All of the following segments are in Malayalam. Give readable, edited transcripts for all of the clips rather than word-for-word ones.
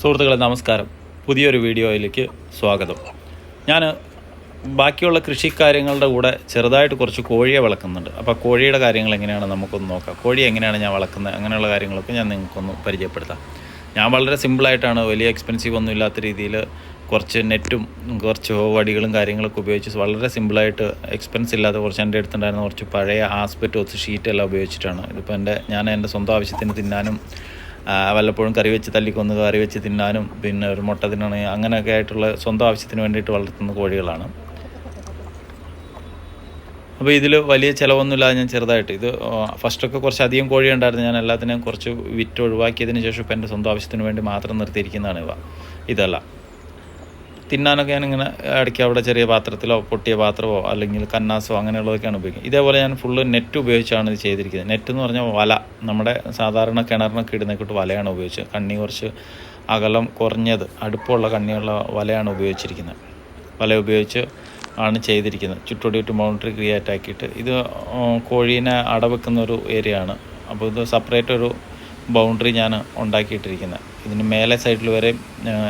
സുഹൃത്തുക്കളെ നമസ്കാരം. പുതിയൊരു വീഡിയോയിലേക്ക് സ്വാഗതം. ഞാൻ ബാക്കിയുള്ള കൃഷിക്കാര്യങ്ങളുടെ കൂടെ ചെറുതായിട്ട് കുറച്ച് കോഴിയെ വളർത്തുന്നുണ്ട്. അപ്പോൾ കോഴിയുടെ കാര്യങ്ങൾ എങ്ങനെയാണ് നമുക്കൊന്ന് നോക്കാം. കോഴി എങ്ങനെയാണ് ഞാൻ വളർത്തുന്നത്, അങ്ങനെയുള്ള കാര്യങ്ങളൊക്കെ ഞാൻ നിങ്ങൾക്കൊന്ന് പരിചയപ്പെടുത്താം. ഞാൻ വളരെ സിമ്പിളായിട്ടാണ്, വലിയ എക്സ്പെൻസീവ് ഒന്നും ഇല്ലാത്ത രീതിയിൽ കുറച്ച് നെറ്റും കുറച്ച് വടികളും കാര്യങ്ങളൊക്കെ ഉപയോഗിച്ച് വളരെ സിമ്പിളായിട്ട് എക്സ്പെൻസ് ഇല്ലാതെ കുറച്ച് എൻ്റെ അടുത്തുണ്ടായിരുന്ന കുറച്ച് പഴയ ആസ്പെറ്റോസ് ഷീറ്റെല്ലാം ഉപയോഗിച്ചിട്ടാണ്. ഇതിപ്പോൾ ഞാൻ എൻ്റെ സ്വന്തം ആവശ്യത്തിന് തിന്നാനും വല്ലപ്പോഴും കറി വെച്ച് തല്ലിക്കൊന്ന് കറി വെച്ച് തിന്നാനും പിന്നെ ഒരു മുട്ട തിന്നണം അങ്ങനെയൊക്കെ ആയിട്ടുള്ള സ്വന്തം ആവശ്യത്തിന് വേണ്ടിയിട്ട് വളർത്തുന്ന കോഴികളാണ്. അപ്പോൾ ഇതിൽ വലിയ ചിലവൊന്നുമില്ലാതെ ഞാൻ ചെറുതായിട്ട് ഫസ്റ്റൊക്കെ കുറച്ച് അധികം കോഴി ഉണ്ടായിരുന്നു. ഞാൻ എല്ലാത്തിനെയും കുറച്ച് വിറ്റ് ഒഴിവാക്കിയതിന് ശേഷം ഇപ്പോൾ എൻ്റെ സ്വന്തം ആവശ്യത്തിന് വേണ്ടി മാത്രം നിർത്തിയിരിക്കുന്നതാണ് ഇതല്ല. തിന്നാനൊക്കെ ഞാനിങ്ങനെ ഇടയ്ക്ക് അവിടെ ചെറിയ പാത്രത്തിലോ പൊട്ടിയ പാത്രമോ അല്ലെങ്കിൽ കന്നാസോ അങ്ങനെയുള്ളതൊക്കെയാണ് ഉപയോഗിക്കുന്നത്. ഇതേപോലെ ഞാൻ ഫുള്ള് നെറ്റ് ഉപയോഗിച്ചാണ് ഇത് ചെയ്തിരിക്കുന്നത്. നെറ്റ് എന്ന് പറഞ്ഞാൽ വല, നമ്മുടെ സാധാരണ കിണറിനൊക്കെ ഇടുന്നേക്കിട്ട് വലയാണ് ഉപയോഗിച്ചത്. കണ്ണി കുറച്ച് അകലം കുറഞ്ഞത് അടുപ്പമുള്ള കണ്ണിയുള്ള വലയാണ് ഉപയോഗിച്ചിരിക്കുന്നത്. വല ഉപയോഗിച്ച് ആണ് ചെയ്തിരിക്കുന്നത്. ചുറ്റോടിയിട്ട് ബൗണ്ടറി ക്രിയേറ്റ് ആക്കിയിട്ട് ഇത് കോഴീനെ അടവെക്കുന്ന ഒരു ഏരിയ ആണ്. അപ്പോൾ ഇത് സെപ്പറേറ്റ് ഒരു ബൗണ്ടറി ഞാൻ ഉണ്ടാക്കിയിട്ടിരിക്കുന്നത്. ഇതിന് മേലെ സൈഡിൽ വരെ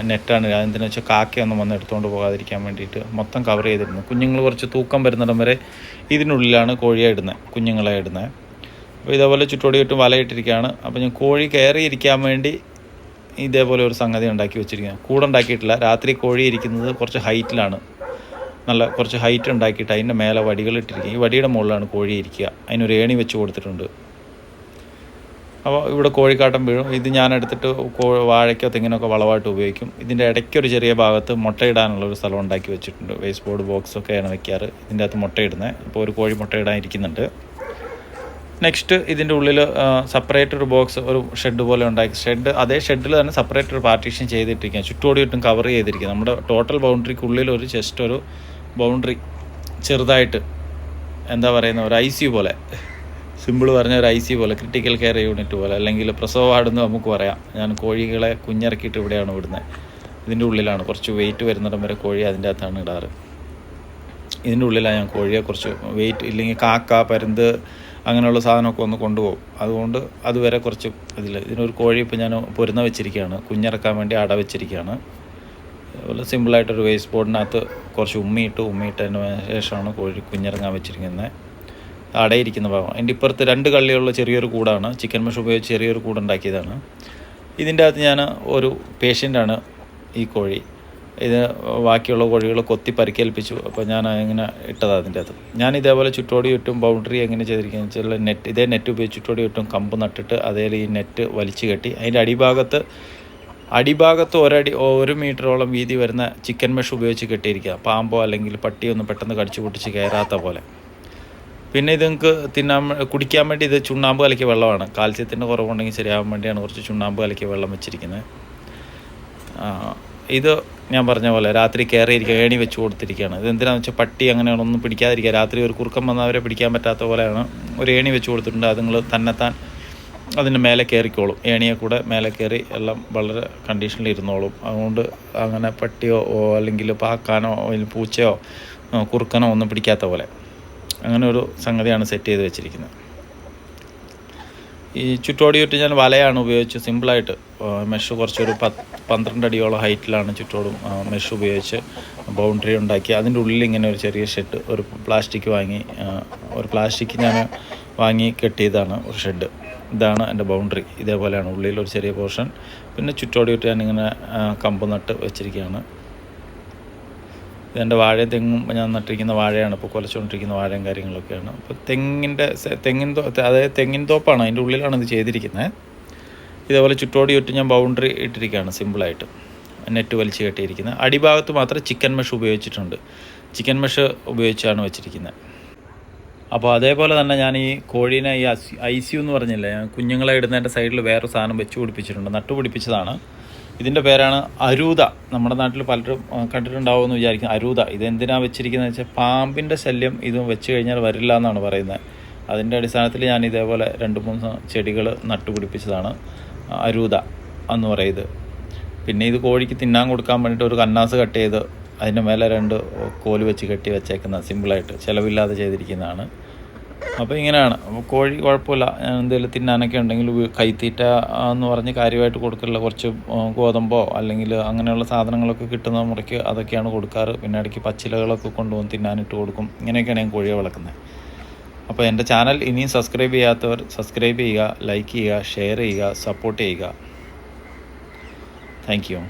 നെറ്റാണ്. അതെന്തിനു വെച്ചാൽ കാക്കയൊന്നും വന്ന് എടുത്തുകൊണ്ട് പോകാതിരിക്കാൻ വേണ്ടിയിട്ട് മൊത്തം കവർ ചെയ്തിരുന്നു. കുഞ്ഞുങ്ങൾ കുറച്ച് തൂക്കം വരുന്നിടം വരെ ഇതിനുള്ളിലാണ് കോഴിയെ ഇടുന്നത്, കുഞ്ഞുങ്ങളെ ഇടുന്നത്. അപ്പോൾ ഇതേപോലെ ചുറ്റോടിയിട്ട് വലയിട്ടിരിക്കുകയാണ്. അപ്പോൾ ഞാൻ കോഴി കയറിയിരിക്കാൻ വേണ്ടി ഇതേപോലെ ഒരു സംഗതി ഉണ്ടാക്കി വെച്ചിരിക്കുന്നത്. കൂടുണ്ടാക്കിയിട്ടില്ല. രാത്രി കോഴി ഇരിക്കുന്നത് കുറച്ച് ഹൈറ്റിലാണ്, നല്ല കുറച്ച് ഹൈറ്റ് ഉണ്ടാക്കിയിട്ട് അതിൻ്റെ മേലെ വടികൾ ഇട്ടിരിക്കുക. ഈ വടിയുടെ മുകളിലാണ് കോഴി ഇരിക്കുക. അതിനൊരു ഏണി വെച്ച് കൊടുത്തിട്ടുണ്ട്. അപ്പോൾ ഇവിടെ കോഴിക്കാട്ടം വീഴും. ഇത് ഞാൻ എടുത്തിട്ട് വാഴയ്ക്കോ തെങ്ങിനൊക്കെ വളമായിട്ട് ഉപയോഗിക്കും. ഇതിൻ്റെ ഇടയ്ക്കൊരു ചെറിയ ഭാഗത്ത് മുട്ടയിടാനുള്ളൊരു സ്ഥലം ഉണ്ടാക്കി വെച്ചിട്ടുണ്ട്. വേസ്റ്റ് ബോർഡ് ബോക്സൊക്കെയാണ് വെക്കാറ്. ഇതിൻ്റെ അകത്ത് മുട്ടയിടുന്നത്. അപ്പോൾ ഒരു കോഴി മുട്ടയിടാൻ ഇരിക്കുന്നുണ്ട്. നെക്സ്റ്റ് ഇതിൻ്റെ ഉള്ളിൽ സെപ്പറേറ്റ് ഒരു ബോക്സ്, ഒരു ഷെഡ് പോലെ ഉണ്ടാക്കി, അതേ ഷെഡിൽ തന്നെ സെപ്പറേറ്റ് ഒരു പാർട്ടീഷൻ ചെയ്തിട്ടിരിക്കുക. ചുറ്റോടിയിട്ടും കവർ ചെയ്തിരിക്കുക. നമ്മുടെ ടോട്ടൽ ബൗണ്ടറിക്കുള്ളിൽ ഒരു ജസ്റ്റ് ഒരു ബൗണ്ടറി ചെറുതായിട്ട് എന്താ പറയുന്ന ഒരു ICU പോലെ, സിമ്പിൾ പറഞ്ഞ ഒരു ICU പോലെ, ക്രിട്ടിക്കൽ കെയർ യൂണിറ്റ് പോലെ, അല്ലെങ്കിൽ പ്രസവ വാർഡെന്ന് നമുക്ക് പറയാം. ഞാൻ കോഴികളെ കുഞ്ഞിറക്കിയിട്ട് ഇവിടെയാണ് വിടുന്നത്. ഇതിൻ്റെ ഉള്ളിലാണ് കുറച്ച് വെയിറ്റ് വരുന്നിടം വരെ കോഴി അതിൻ്റെ അകത്താണ് ഇടാറ്. ഇതിൻ്റെ ഉള്ളിലാണ് ഞാൻ കോഴിയെ കുറച്ച് വെയിറ്റ് ഇല്ലെങ്കിൽ കാക്ക, പരുന്ത് അങ്ങനെയുള്ള സാധനമൊക്കെ ഒന്ന് കൊണ്ടുപോകും. അതുകൊണ്ട് അതുവരെ കുറച്ച് ഇതിനൊരു കോഴി ഇപ്പോൾ ഞാൻ പൊരുന്ന വെച്ചിരിക്കുകയാണ്. കുഞ്ഞിറക്കാൻ വേണ്ടി അട വെച്ചിരിക്കുകയാണ്. അതുപോലെ സിമ്പിളായിട്ടൊരു വേസ്റ്റ് ബോർഡിനകത്ത് കുറച്ച് ഉമ്മിയിട്ടതിന് ശേഷമാണ് കോഴി കുഞ്ഞിറങ്ങാൻ വെച്ചിരിക്കുന്നത്. അടയിരിക്കുന്ന ഭാഗം. അതിൻ്റെ ഇപ്പുറത്ത് 2 കള്ളിയുള്ള ചെറിയൊരു കൂടാണ്. ചിക്കൻ മെഷ് ഉപയോഗിച്ച് ചെറിയൊരു കൂടുണ്ടാക്കിയതാണ്. ഇതിൻ്റെ അകത്ത് ഞാൻ ഒരു പേഷ്യൻ്റാണ് ഈ കോഴി. ഇത് ബാക്കിയുള്ള കോഴികൾ കൊത്തി പരിക്കേൽപ്പിച്ചു. അപ്പോൾ ഞാൻ ഇങ്ങനെ ഇട്ടതാണ് അതിൻ്റെ അകത്ത്. ഞാൻ ഇതേപോലെ ചുറ്റോടി ചുറ്റും ബൗണ്ടറി എങ്ങനെ ചെയ്തിരിക്കുന്നത് വെച്ചാൽ ഇതേ നെറ്റ് ഉപയോഗിച്ച് ചുറ്റോടി ചുറ്റും കമ്പ് നട്ടിട്ട് അതേ ഈ നെറ്റ് വലിച്ചു കെട്ടി അതിൻ്റെ അടിഭാഗത്ത് 1 മീറ്ററോളം വീതി വരുന്ന ചിക്കൻ മെഷ് ഉപയോഗിച്ച് കെട്ടിയിരിക്കുക. പാമ്പോ അല്ലെങ്കിൽ പട്ടിയോ ഒന്നും പെട്ടെന്ന് കടിച്ചു പൊട്ടിച്ച് കയറാത്ത പോലെ. പിന്നെ ഇത് നിങ്ങൾക്ക് കുടിക്കാൻ വേണ്ടി ഇത് ചുണ്ണാമ്പ് കലക്കിയ വെള്ളമാണ്. കാൽസ്യത്തിൻ്റെ കുറവുണ്ടെങ്കിൽ ശരിയാകാൻ വേണ്ടിയാണ് കുറച്ച് ചുണ്ണാമ്പ് കലക്കിയ വെള്ളം വെച്ചിരിക്കുന്നത്. ഇത് ഞാൻ പറഞ്ഞ പോലെ രാത്രി കയറിയിരിക്കുക, ഏണി വെച്ച് കൊടുത്തിരിക്കുകയാണ്. ഇതെന്തിനാണെന്ന് വെച്ചാൽ പട്ടി അങ്ങനെയൊന്നും പിടിക്കാതിരിക്കുക. രാത്രി ഒരു കുറുക്കം വന്നവരെ പിടിക്കാൻ പറ്റാത്ത പോലെയാണ് ഒരു ഏണി വെച്ച് കൊടുത്തിട്ടുണ്ട്. അത് നിങ്ങൾ തന്നെത്താൻ അതിൻ്റെ മേലെ കയറിക്കോളും. ഏണിയെ കൂടെ മേലെ കയറി എല്ലാം വളരെ കണ്ടീഷനിൽ ഇരുന്നോളും. അതുകൊണ്ട് അങ്ങനെ പട്ടിയോ അല്ലെങ്കിൽ പാക്കാനോ പൂച്ചയോ കുറുക്കനോ ഒന്നും പിടിക്കാത്ത പോലെ അങ്ങനെ ഒരു സംഗതിയാണ് സെറ്റ് ചെയ്ത് വെച്ചിരിക്കുന്നത്. ഈ ചുറ്റോടി ചുറ്റും ഞാൻ വലയാണ് ഉപയോഗിച്ച് സിമ്പിളായിട്ട് മെഷ് കുറച്ചൊരു 12 അടിയോളം ഹൈറ്റിലാണ് ചുറ്റോടും മെഷ് ഉപയോഗിച്ച് ബൗണ്ടറി ഉണ്ടാക്കി. അതിൻ്റെ ഉള്ളിൽ ഇങ്ങനെ ഒരു ചെറിയ ഷെഡ്, ഒരു പ്ലാസ്റ്റിക് ഞാൻ വാങ്ങി കെട്ടിയതാണ് ഒരു ഷെഡ്. ഇതാണ് എൻ്റെ ബൗണ്ടറി. ഇതേപോലെയാണ് ഉള്ളിൽ ഒരു ചെറിയ പോർഷൻ. പിന്നെ ചുറ്റോടി ചുറ്റും ഞാനിങ്ങനെ കമ്പ് നട്ട് വെച്ചിരിക്കുകയാണ്. ഇതെൻ്റെ വാഴയും തെങ്ങും ഞാൻ നട്ടിരിക്കുന്ന വാഴയാണ്. ഇപ്പോൾ കുലച്ചുകൊണ്ടിരിക്കുന്ന വാഴയും കാര്യങ്ങളൊക്കെയാണ്. അപ്പോൾ തെങ്ങിൻ തോപ്പാണ്. അതിൻ്റെ ഉള്ളിലാണ് ഇത് ചെയ്തിരിക്കുന്നത്. ഇതേപോലെ ചുറ്റോടി ചുറ്റും ഞാൻ ബൗണ്ടറി ഇട്ടിരിക്കുകയാണ് സിമ്പിളായിട്ട്. നെറ്റ് വലിച്ച് കെട്ടിയിരിക്കുന്നത്. അടിഭാഗത്ത് മാത്രം ചിക്കൻ മെഷ് ഉപയോഗിച്ചിട്ടുണ്ട്. ചിക്കൻ മെഷ് ഉപയോഗിച്ചാണ് വെച്ചിരിക്കുന്നത്. അപ്പോൾ അതേപോലെ തന്നെ ഞാൻ ഈ കോഴീനെ ഈ ICU എന്ന് പറഞ്ഞില്ലേ, കുഞ്ഞുങ്ങളെ ഇടുന്നതിൻ്റെ സൈഡിൽ വേറൊരു സാധനം വെച്ച് പിടിപ്പിച്ചിട്ടുണ്ട്. നട്ടുപിടിപ്പിച്ചതാണ്. ഇതിൻ്റെ പേരാണ് അരൂത. നമ്മുടെ നാട്ടിൽ പലരും കണ്ടിട്ടുണ്ടാവുമെന്ന് വിചാരിക്കും. അരൂത ഇതെന്തിനാണ് വെച്ചിരിക്കുന്നത് വെച്ചാൽ പാമ്പിൻ്റെ ശല്യം ഇതും വെച്ച് കഴിഞ്ഞാൽ വരില്ല എന്നാണ് പറയുന്നത്. അതിൻ്റെ അടിസ്ഥാനത്തിൽ ഞാൻ ഇതേപോലെ 2-3 ചെടികൾ നട്ടുപിടിപ്പിച്ചതാണ് അരൂത എന്ന് പറയുന്നത്. പിന്നെ ഇത് കോഴിക്ക് തിന്നാൻ കൊടുക്കാൻ വേണ്ടിയിട്ട് ഒരു കന്നാസ് കട്ട് ചെയ്ത് അതിൻ്റെ മേലെ 2 കോല് വെച്ച് കെട്ടി വെച്ചേക്കുന്ന സിമ്പിളായിട്ട് ചിലവില്ലാതെ ചെയ്തിരിക്കുന്നതാണ്. അപ്പോൾ ഇങ്ങനെയാണ്. അപ്പോൾ കോഴി കുഴപ്പമില്ല, എന്തെങ്കിലും തിന്നാനൊക്കെ ഉണ്ടെങ്കിൽ കൈത്തീറ്റ എന്ന് പറഞ്ഞ് കാര്യമായിട്ട് കൊടുക്കില്ല. കുറച്ച് ഗോതമ്പോ അല്ലെങ്കിൽ അങ്ങനെയുള്ള സാധനങ്ങളൊക്കെ കിട്ടുന്ന മുറയ്ക്ക് അതൊക്കെയാണ് കൊടുക്കാറ്. പിന്നെ ഇടയ്ക്ക് പച്ചിലകളൊക്കെ കൊണ്ടുവന്ന് തിന്നാനിട്ട് കൊടുക്കും. ഇങ്ങനെയൊക്കെയാണ് ഞാൻ കോഴിയെ വളർത്തുന്നത്. അപ്പോൾ എൻ്റെ ചാനൽ ഇനിയും സബ്സ്ക്രൈബ് ചെയ്യാത്തവർ സബ്സ്ക്രൈബ് ചെയ്യുക, ലൈക്ക് ചെയ്യുക, ഷെയർ ചെയ്യുക, സപ്പോർട്ട് ചെയ്യുക. Thank you.